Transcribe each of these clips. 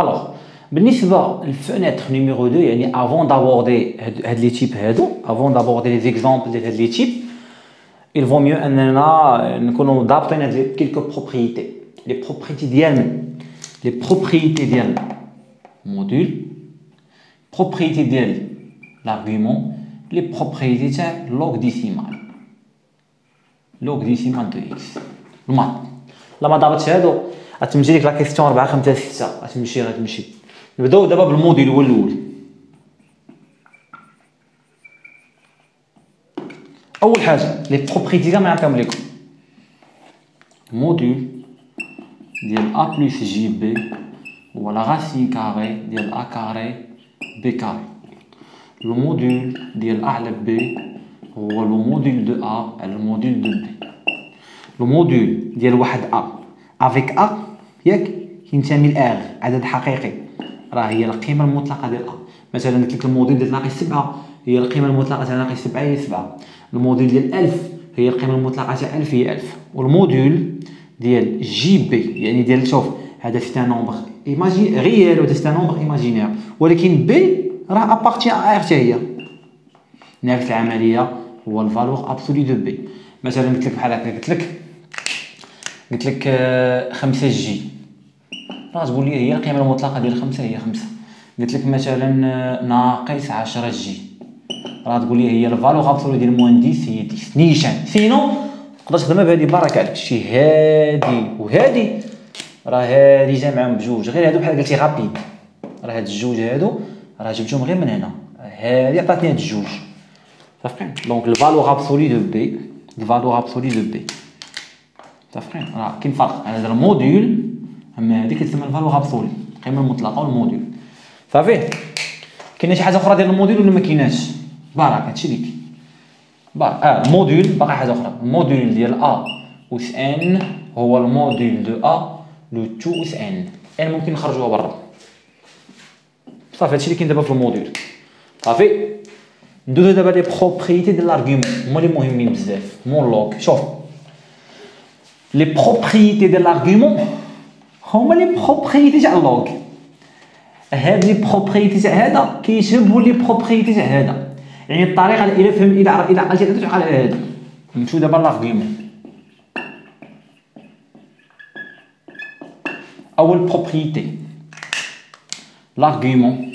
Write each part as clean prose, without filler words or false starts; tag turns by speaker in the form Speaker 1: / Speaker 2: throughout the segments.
Speaker 1: الوغ بالنسبه للفenêtre numéro 2 يعني avant d'aborder هاد لي تيب هادو avant d'aborder les exemples ديال هاد لي تيب il vaut mieux اننا نكونوا ضابطين هاد quelques propriétés les propriétés ديال les propriétés ديال module propriétés ديال l'argument les propriétés تاع log décimal de x الماط لا ما ضابطش هادو غتمشي لك لا كيسيون 4 5 6 غتمشي نبداو دابا بالموديل هو الاول. اول حاجه لي بروبريتي كاع نعطيهم لكم موديل ديال a plus jb هو لا racine كاري ديال a كاري b كاري. لو موديل ديال a على b هو لو موديل دو a على الموديل دو b. لو موديل ديال واحد a avec a ياك كينتمي ل r عدد حقيقي راه هي القيمه المطلقه ديال a. مثلا قلت لك الموديل ديال ناقص 7 هي القيمه المطلقه تاع ناقص 7 هي 7. الموديل ديال 1000 هي القيمه المطلقه تاع 1000 هي 1000. والموديل ديال جي بي يعني ديال شوف هذا سي ان نومبر ايماجي ريال وهذا سي ان نومبر ايماجينير ولكن بي راه ابارتي ا ار حتى هي. نفس العمليه هو الفالور ابسولي دو بي. مثلا قلت لك بحال هكا قلت لك 5 جي راه تقول لي هي القيمه المطلقه ديال 5 هي 5. قلت لك مثلا ناقص 10 جي راه تقول لي هي الفالور ابسولي ديال موان 10 هي 10 نيشان. سينو تقدر تخدمها بهذه بركه عليك شي هادي وهادي راه هادي جا معاهم بجوج غير هادو بحال قلتي غابيد راه هاد الجوج هادو راه جبتهم غير من هنا هادي عطاتني هاد الجوج صافي. دونك الفالور ابسولي دو بي الفالور ابسولي دو بي صافي. راه كاين فرق على هذا الموديل اما هادي كتسمى الفالور ابسولي القيمه المطلقه والموديل صافي. كاينه شي حاجه اخرى ديال الموديل ولا ما كايناش؟ بارك هادشي اللي كاين. الموديل باقي حاجه اخرى. الموديل ديال ا اس ان هو الموديل دو ا لو تو اس ان ان ممكن نخرجوها برا صافي. هادشي اللي كاين دابا في الموديل صافي. ندوزو دابا لي بروبريتي ديال لارغيومون هما اللي مهمين بزاف. مونلوج شوف لي بروبريتي ديال لارغيومون هما لي بروبريتي تاع اللوغ. هاد لي بروبريتي تاع هذا كيشبهوا لي بروبريتي تاع هذا يعني الطريقه الى فهم الى عقلتي غادي تعقل على هذا. نمشيو دابا لارغيومون. اول بروبريتي لارغيومون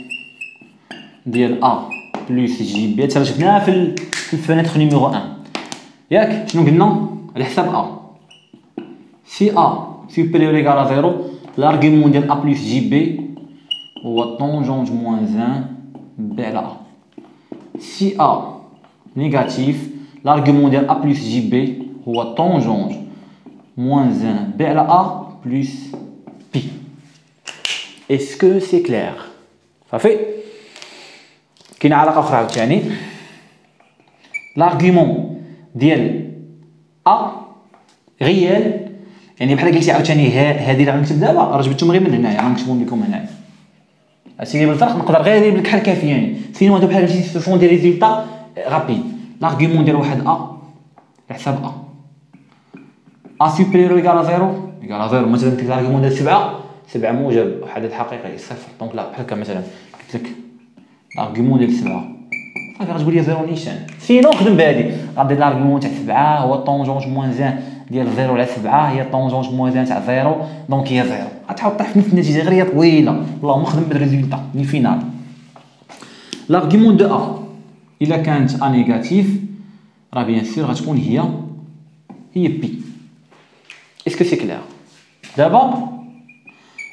Speaker 1: ديال ا بلس جي بي حتى شفناها في الفenêtre نيميرو 1 ياك. شنو قلنا على حساب ا سي ا سوبيريور ايكال ا 0 لارغيومون ديال ا بلس جي بي هو طونجونج موان 1 بي على ا. سي ا نيجاتيف l'argument ديال a plus jb هو طونجونج موان 1 بي على ا بلس بي. اسكو سي كلير صافي. كاينه علاقه اخرى عاوتاني l'argument ديال ا ريال يعني بحال قلتي عاوتاني هذه اللي غنكتب دابا راه جبتهم غير من هنايا غنكتبهم لكم هنايا. هادشي بالفرق نقدر غير ندير لك بحال كافياني سينو هادو بحال قلتي سو دي ريزولطا رابيد. l'argument ديال واحد ا على حساب ا سوبيريور ايكال 0 ايكال 0 مثلا قلت لك l'argument ديال 7 موجب عدد حقيقي صفر دونك لا بحال هكا مثلا قلت لك l'argument ديال 7 صافي غتقول لي 0 نيشان. سينو خدم بهادي غادير l'argument تاع 7 هو طونجونج موان 1 ديال 0 على 7 هي طونجونج موان 1 تاع 0 دونك هي 0 غتحاول طيح في نفس النتيجه غير هي طويله اللهم خدم بالريزولطا لي فينال. l'argument دو ا الا كانت ا نيجاتيف راه بيان سور غتكون هي بي. اسكو سي كلير؟ دابا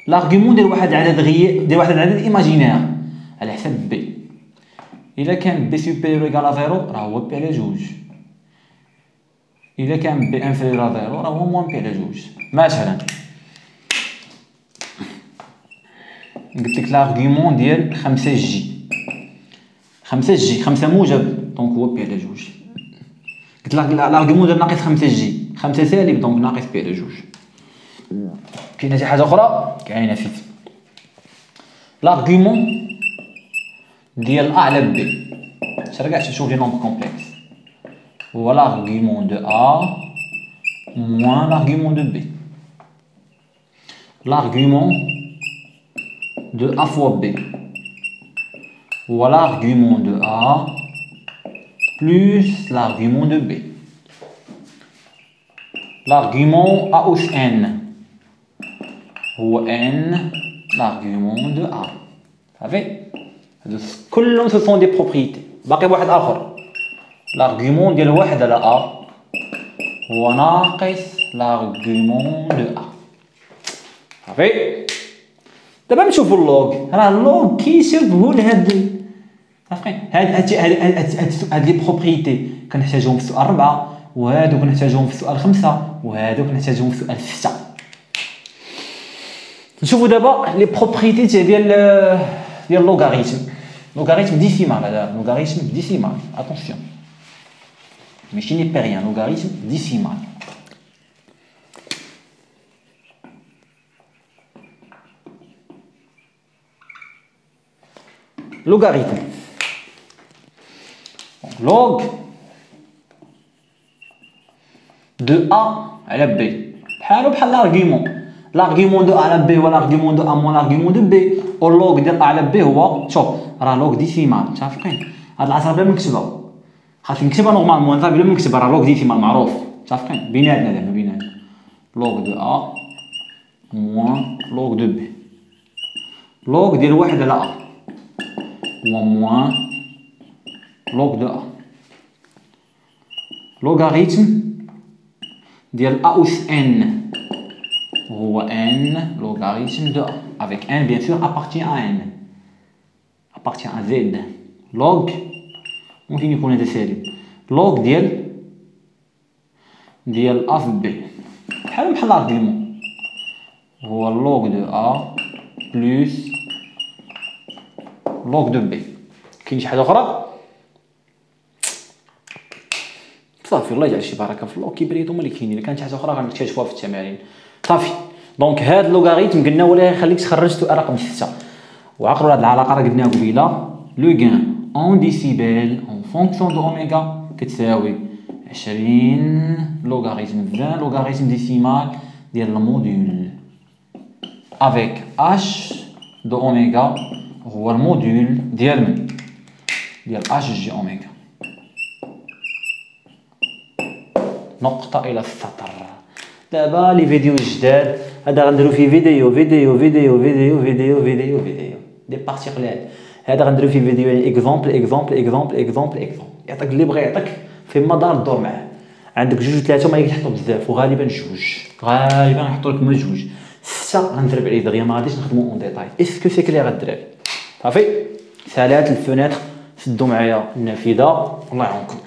Speaker 1: l'argument ديال واحد العدد ديال واحد العدد ايماجينير على حساب بي الا كان بي سوبيريور ايكال 0 راه هو بي على جوج. الا كان بي انفيريور على 0 راه هو موان بي على جوج. مثلا قلت لك l'argument ديال 5 جي 5 موجب دونك هو بي على جوج. قلت لك l'argument ديال ناقص 5 جي 5 سالب دونك ناقص بي على جوج. كاينه شي حاجه اخرى كاينه فيك l'argument ديال ا على بي شرا تشوف لي نومبر كومبلكس هو l'argument دو ا موان l'argument دو بي. l'argument de A fois B هو l'argument de A plus l'argument de B. L'argument A أس N هو N l'argument de A. صافي هادو كلهم ce sont des propriétés. باقي واحد آخر l'argument ديال واحد على A هو ناقص l'argument de A. صافي دابا نشوفوا اللوغ. راه اللوغ كيشبهوا لهاد صافي هاد لي بروبريتي كنحتاجوهم في السؤال 4 وهادو كنحتاجوهم في السؤال 5 وهادو كنحتاجوهم في السؤال 6. نشوفوا دابا لي بروبريتي ديال لوغاريتم. لوغاريتم ديسيمال. هذا لوغاريتم ديسيمال. اتونسيون ماشي نيبيريان. لوغاريتم ديسيمال. لوغاريتم log de A على B بحالو بحال l'argument. l'argument de A على B هو l'argument de A moins l'argument de B. و log ديال A على B هو شوف راه log ديسيمال. متفقين؟ هاد العصا بلا ما نكتبها خاصني نكتبها نورمالمون صافي بلا ما نكتبها راه log ديسيمال معروف. متفقين؟ بيناتنا دابا بيناتنا log de A moins log de B. log ديال واحد على A هو moins log de A. لوغاريتم ديال A أس N هو N logarithme de A avec N bien sûr appartient à N appartient à Z. log ممكن يكون هذا سالب. log ديال A في B بحال l'argument هو log de A plus log de B. كاين شي حاجه اخرى؟ صافي الله يجعل شي بركه في اللوغ كيبريت هما اللي كاينين. الا كانت شي حاجه اخرى غنكتشفوها في التمارين. صافي دونك هاد اللوغاريتم قلنا ولا يخليك تخرج سؤال رقم 6. وعقلوا هاد العلاقه راه قلناها قبيله. لو غان اون ديسيبل اون فونكسيون دو اوميغا كتساوي 20 لوغاريتم 20 لوغاريتم ديسيمال ديال الموديول افيك اش دو اوميغا هو الموديول ديال من ديال اش جي اوميغا. نقطة إلى السطر. دابا لي فيديو جداد هذا غنديرو فيه فيديو فيديو فيديو فيديو فيديو فيديو فيديو دي بارتيكلات. هذا غنديرو فيه فيديو يعني اكزومبل اكزومبل اكزومبل اكزومبل اكزومبل يعطيك اللي بغى يعطيك في مدار الدور معاه. عندك جوج وثلاثة ما يحطوا بزاف وغالبا جوج غالبا يحطوا لك من جوج. 6 غنضرب عليه دغيا ما غاديش نخدمو اون ديتاي. اسكو سي كلير الدراري؟ صافي سالات الفونيتر سدوا معايا النافذة الله يعاونكم.